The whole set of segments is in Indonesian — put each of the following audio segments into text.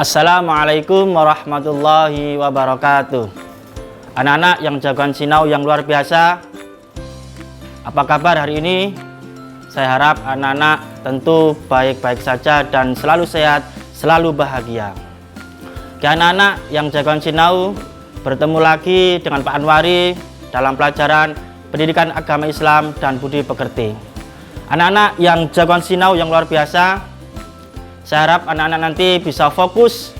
Assalamualaikum warahmatullahi wabarakatuh. Anak-anak yang jagoan sinau yang luar biasa, apa kabar hari ini? Saya harap anak-anak tentu baik-baik saja dan selalu sehat, selalu bahagia. Oke, anak-anak yang jagoan sinau, bertemu lagi dengan Pak Anwari dalam pelajaran Pendidikan Agama Islam dan Budi Pekerti. Anak-anak yang jagoan sinau yang luar biasa, saya harap anak-anak nanti bisa fokus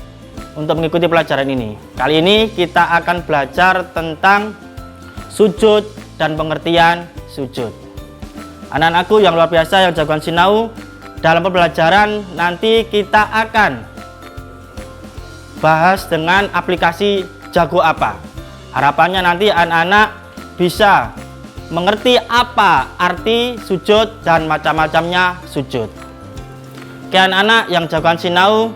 untuk mengikuti pelajaran ini. Kali ini kita akan belajar tentang sujud dan pengertian sujud. Anak-anakku yang luar biasa yang jagoan sinau, dalam pembelajaran nanti kita akan bahas dengan aplikasi Jago Apa. Harapannya nanti anak-anak bisa mengerti apa arti sujud dan macam-macamnya sujud. Oke, anak-anak yang jagoan sinau,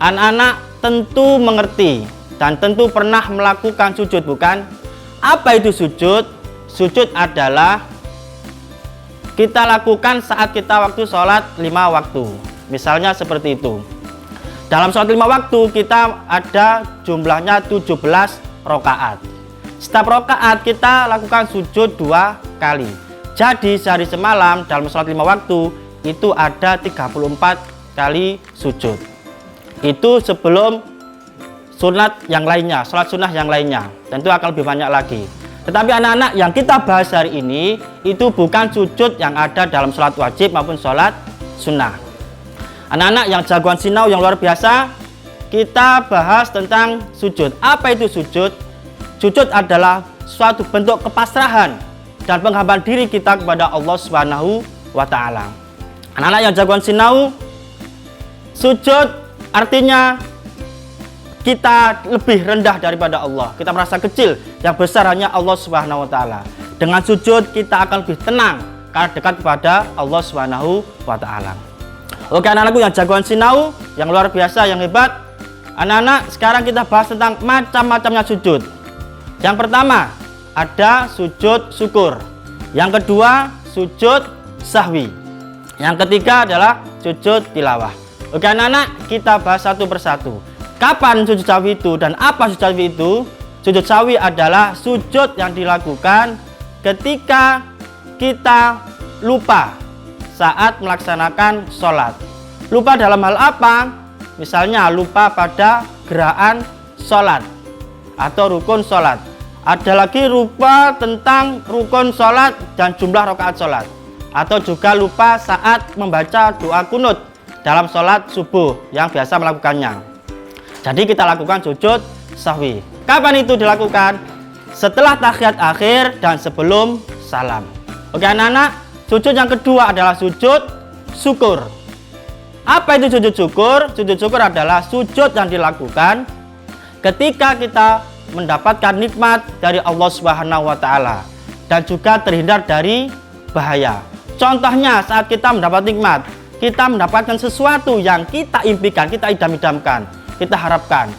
anak-anak tentu mengerti dan tentu pernah melakukan sujud, bukan? Apa itu sujud? Sujud adalah kita lakukan saat kita waktu sholat 5 waktu. Misalnya seperti itu. Dalam sholat 5 waktu kita ada jumlahnya 17 rakaat. Setiap rakaat kita lakukan sujud 2 kali. Jadi sehari semalam dalam sholat 5 waktu itu ada 34 kali sujud. Itu sebelum sunat yang lainnya, sholat sunnah yang lainnya. Tentu akan lebih banyak lagi. Tetapi anak-anak yang kita bahas hari ini itu bukan sujud yang ada dalam sholat wajib maupun sholat sunnah. Anak-anak yang jagoan sinau yang luar biasa, kita bahas tentang sujud. Apa itu sujud? Sujud adalah suatu bentuk kepasrahan dan penghambaan diri kita kepada Allah Subhanahu wa Ta'ala. Anak-anak yang jagoan sinau, sujud artinya kita lebih rendah daripada Allah. Kita merasa kecil, yang besar hanya Allah Subhanahu wa Ta'ala. Dengan sujud kita akan lebih tenang karena dekat kepada Allah Subhanahu wa Ta'ala. Oke, anak-anakku yang jagoan sinau, yang luar biasa, yang hebat. Anak-anak, sekarang kita bahas tentang macam-macamnya sujud. Yang pertama, ada sujud syukur. Yang kedua, sujud sahwi. Yang ketiga adalah sujud tilawah. Oke, anak-anak, kita bahas satu persatu. Kapan sujud sahwi itu dan apa sujud sahwi itu? Sujud sahwi adalah sujud yang dilakukan ketika kita lupa saat melaksanakan sholat. Lupa dalam hal apa? Misalnya lupa pada gerakan sholat atau rukun sholat. Ada lagi lupa tentang rukun sholat dan jumlah rakaat sholat. Atau juga lupa saat membaca doa kunut dalam sholat subuh yang biasa melakukannya. Jadi kita lakukan sujud sahwi. Kapan itu dilakukan? Setelah tahiyat akhir dan sebelum salam. Oke, anak-anak, sujud yang kedua adalah sujud syukur. Apa itu sujud syukur? Sujud syukur adalah sujud yang dilakukan ketika kita mendapatkan nikmat dari Allah Subhanahu wa Ta'ala dan juga terhindar dari bahaya. Contohnya saat kita mendapat nikmat, kita mendapatkan sesuatu yang kita impikan, kita idam-idamkan, kita harapkan.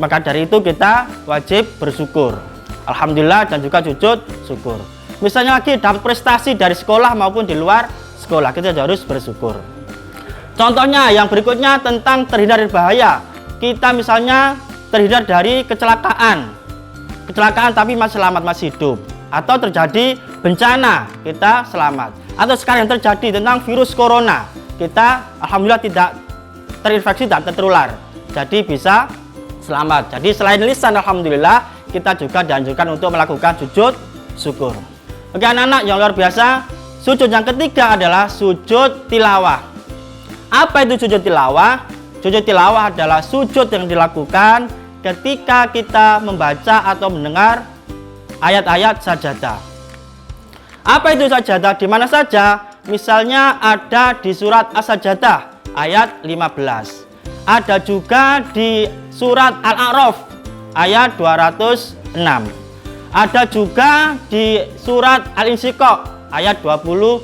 Maka dari itu kita wajib bersyukur. Alhamdulillah dan juga sujud syukur. Misalnya lagi dapat prestasi dari sekolah maupun di luar sekolah, kita harus bersyukur. Contohnya yang berikutnya tentang terhindar dari bahaya. Kita misalnya terhindar dari kecelakaan tapi masih selamat, masih hidup. Atau terjadi bencana, kita selamat. Atau sekarang yang terjadi tentang virus corona, kita alhamdulillah tidak terinfeksi dan tertular, jadi bisa selamat. Jadi selain lisan alhamdulillah, kita juga dianjurkan untuk melakukan sujud syukur. Oke, anak-anak yang luar biasa, sujud yang ketiga adalah sujud tilawah. Apa itu sujud tilawah? Sujud tilawah adalah sujud yang dilakukan ketika kita membaca atau mendengar ayat-ayat sajadah. Apa itu sajadah? Di mana saja? Misalnya ada di surat As-Sajadah ayat 15. Ada juga di surat Al-A'raf ayat 206. Ada juga di surat Al-Insyiqaq ayat 21.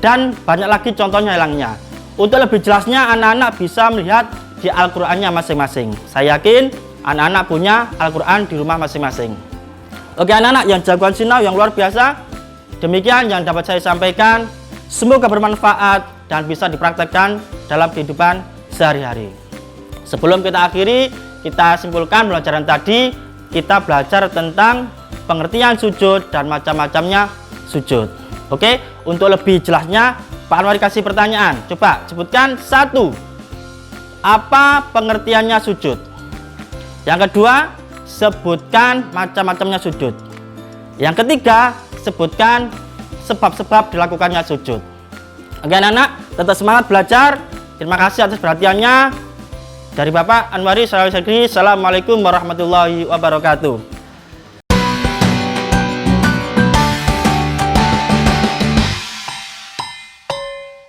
Dan banyak lagi contohnya hilangnya. Untuk lebih jelasnya anak-anak bisa melihat di Al-Qur'annya masing-masing. Saya yakin anak-anak punya Al-Qur'an di rumah masing-masing. Oke, anak-anak yang jagoan sinau yang luar biasa, demikian yang dapat saya sampaikan. Semoga bermanfaat dan bisa dipraktekkan dalam kehidupan sehari-hari. Sebelum kita akhiri, kita simpulkan pelajaran tadi. Kita belajar tentang pengertian sujud dan macam-macamnya sujud. Oke, untuk lebih jelasnya Pak Anwar kasih pertanyaan. Coba sebutkan satu, apa pengertiannya sujud? Yang kedua, sebutkan macam-macamnya sujud. Yang ketiga, sebutkan sebab-sebab dilakukannya sujud. Oke anak-anak, tetap semangat belajar. Terima kasih atas perhatiannya. Dari Bapak Anwari Assalamualaikum warahmatullahi wabarakatuh.